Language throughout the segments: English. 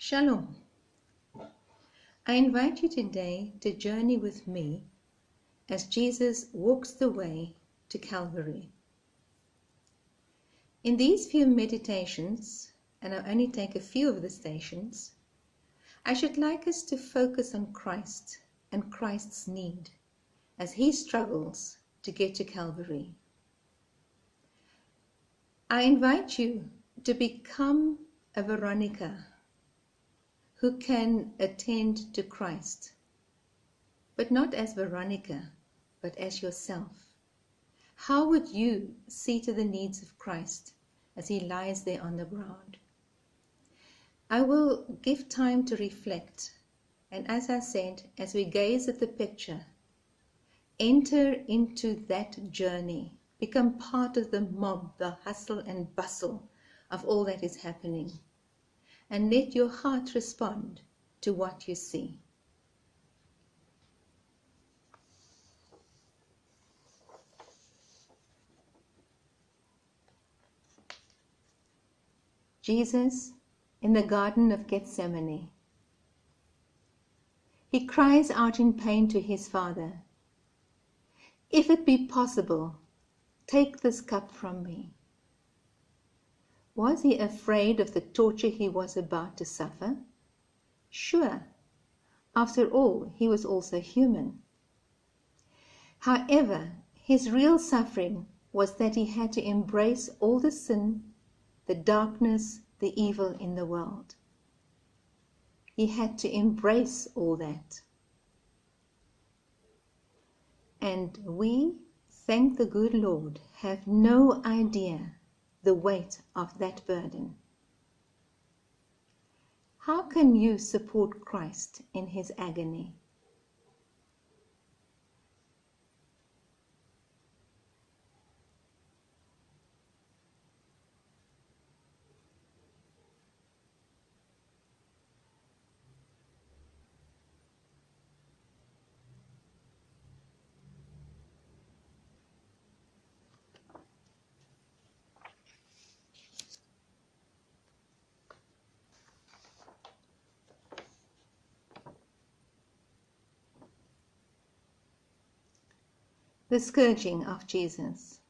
Shalom. I invite you today to journey with me as Jesus walks the way to Calvary. In these few meditations, and I'll only take a few of the stations, I should like us to focus on Christ and Christ's need as he struggles to get to Calvary. I invite you to become a Veronica who can attend to Christ, but not as Veronica, but as yourself. How would you see to the needs of Christ as he lies there on the ground? I will give time to reflect, and as I said, as we gaze at the picture, enter into that journey, become part of the mob, the hustle and bustle of all that is happening, and let your heart respond to what you see. Jesus in the Garden of Gethsemane. He cries out in pain to his Father, "If it be possible, take this cup from me." Was he afraid of the torture he was about to suffer? Sure. After all, he was also human. However, his real suffering was that he had to embrace all the sin, the darkness, the evil in the world. He had to embrace all that. And we, thank the good Lord, have no idea the weight of that burden. How can you support Christ in his agony? The scourging of Jesus.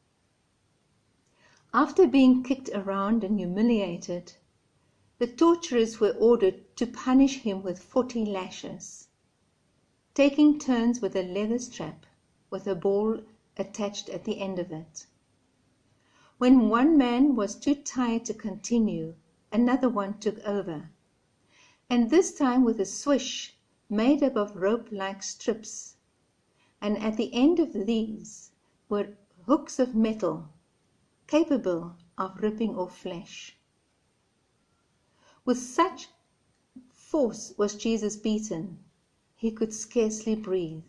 After being kicked around and humiliated, the torturers were ordered to punish him with 40 lashes, taking turns with a leather strap with a ball attached at the end of it. When one man was too tired to continue, another one took over, and this time with a swish made up of rope-like strips, and at the end of these were hooks of metal capable of ripping off flesh. With such force was Jesus beaten, he could scarcely breathe.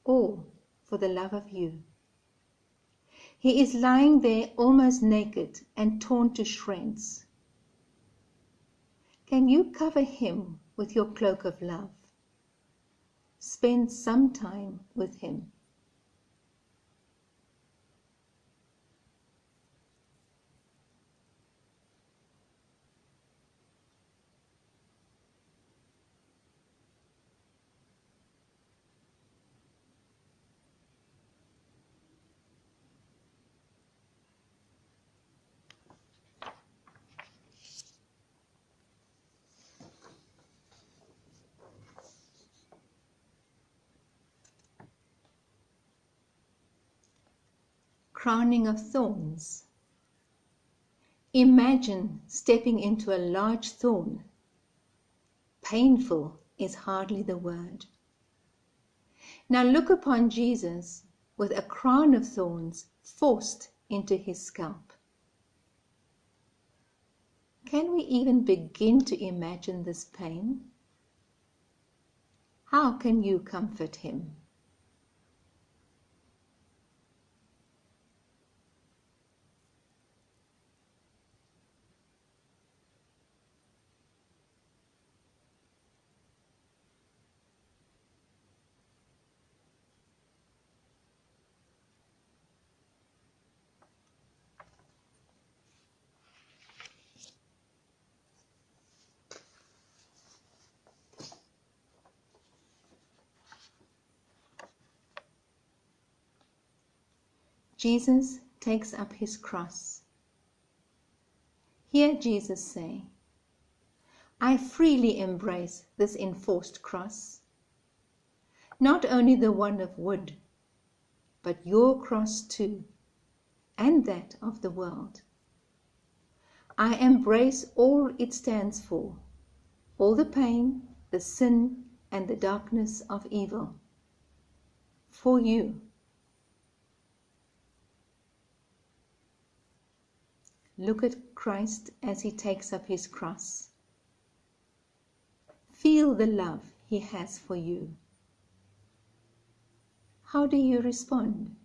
All for the love of you. He is lying there almost naked and torn to shreds. Can you cover him with your cloak of love? Spend some time with him. Crowning of thorns. Imagine stepping into a large thorn. Painful is hardly the word. Now look upon Jesus with a crown of thorns forced into his scalp. Can we even begin to imagine this pain? How can you comfort him? Jesus takes up his cross. Hear Jesus say, I freely embrace this enforced cross, not only the one of wood, but your cross too, and that of the world. I embrace all it stands for, all the pain, the sin, and the darkness of evil, for you. Look at Christ as he takes up his cross. Feel the love he has for you. How do you respond?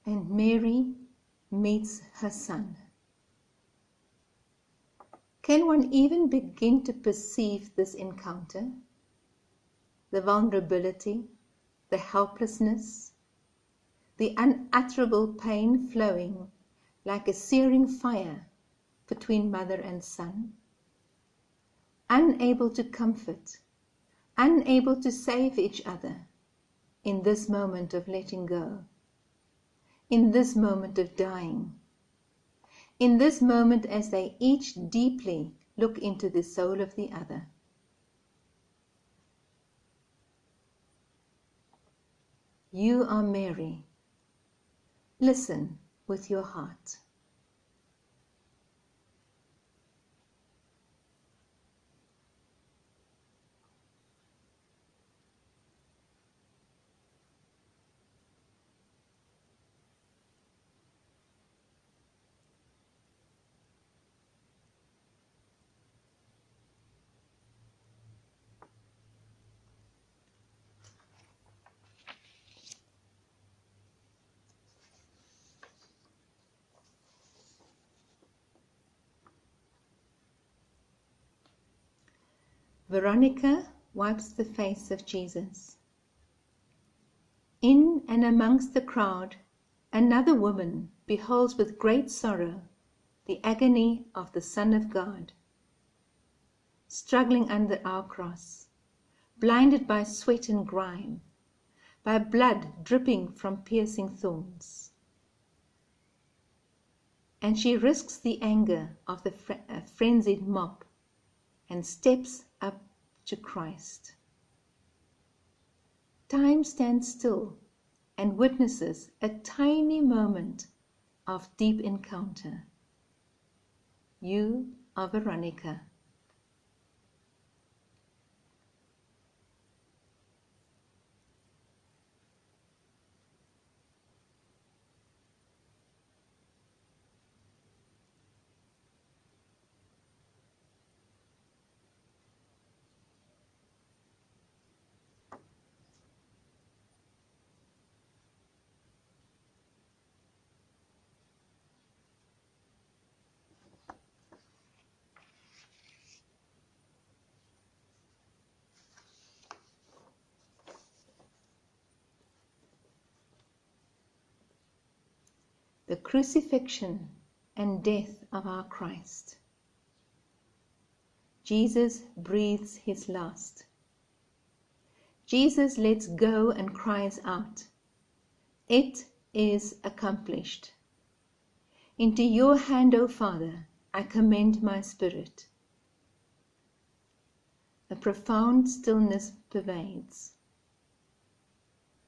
And Mary meets her son. Can one even begin to perceive this encounter? The vulnerability, the helplessness, the unutterable pain flowing like a searing fire between mother and son, unable to comfort, unable to save each other in this moment of letting go, in this moment of dying, in this moment as they each deeply look into the soul of the other. You are Mary. Listen with your heart. Veronica wipes the face of Jesus. In and amongst the crowd, another woman beholds with great sorrow the agony of the Son of God, struggling under our cross, blinded by sweat and grime, by blood dripping from piercing thorns. And she risks the anger of the frenzied mob and steps up to Christ. Time stands still and witnesses a tiny moment of deep encounter. You are Veronica. The crucifixion and death of our Christ. Jesus breathes his last. Jesus lets go and cries out, "It is accomplished. Into your hand, O Father, I commend my spirit." A profound stillness pervades.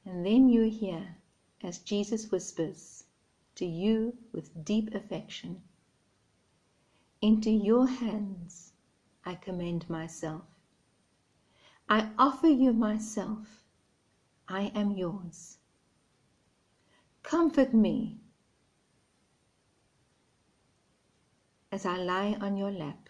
And then you hear, as Jesus whispers to you with deep affection, "Into your hands I commend myself. I offer you myself. I am yours. Comfort me as I lie on your lap."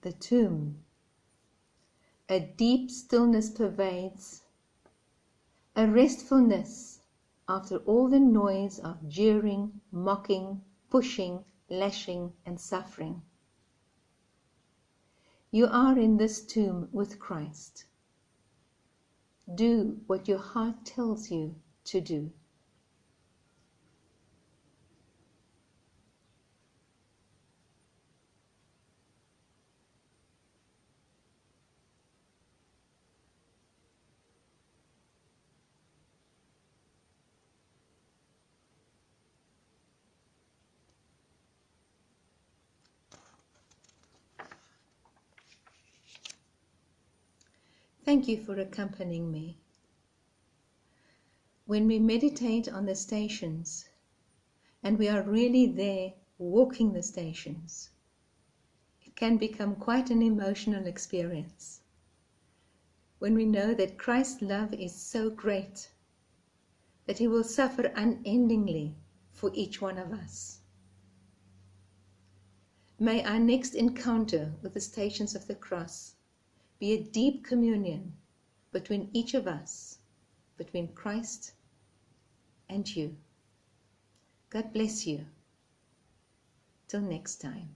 the tomb. A deep stillness pervades, a restfulness after all the noise of jeering, mocking, pushing, lashing, and suffering. You are in this tomb with Christ. Do what your heart tells you to do. Thank you for accompanying me. When we meditate on the stations, and we are really there walking the stations, it can become quite an emotional experience. When we know that Christ's love is so great that He will suffer unendingly for each one of us. May our next encounter with the stations of the cross be a deep communion between each of us, between Christ and you. God bless you. Till next time.